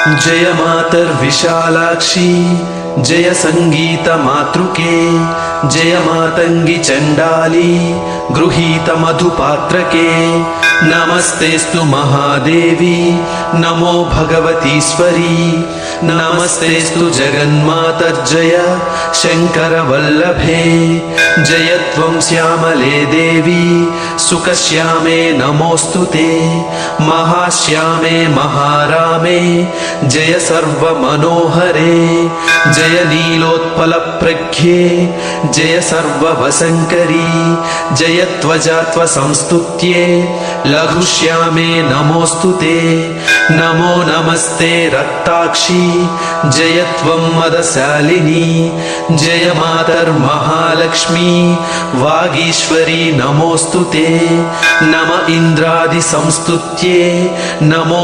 जय मातर्विशालाक्षी जय संगीत मातृके जय मातंगी चंडाली गृहीत मधुपात्रके नमस्तेस्तु महादेवी नमो भगवतीश्वरी नमस्तेस्तु जगन्मातर्जय शंकर वल्लभे जय त्वं श्यामले देवी सुखश्यामे नमोस्तुते महाश्यामे महारामे जय सर्वमनोहरे जय नीलोत्पल प्रज्ञे जय सर्ववसंकरी जय त्वजात्व संस्तुत्ये लघुश्यामे नमोस्तुते नमो नमस्ते रक्ताक्षी जय त्वं मदशालिनी जय मातर्महालक्ष्मी वागीश्वरी नमोस्तुते नम इंद्रादि संस्तुत्ये नमो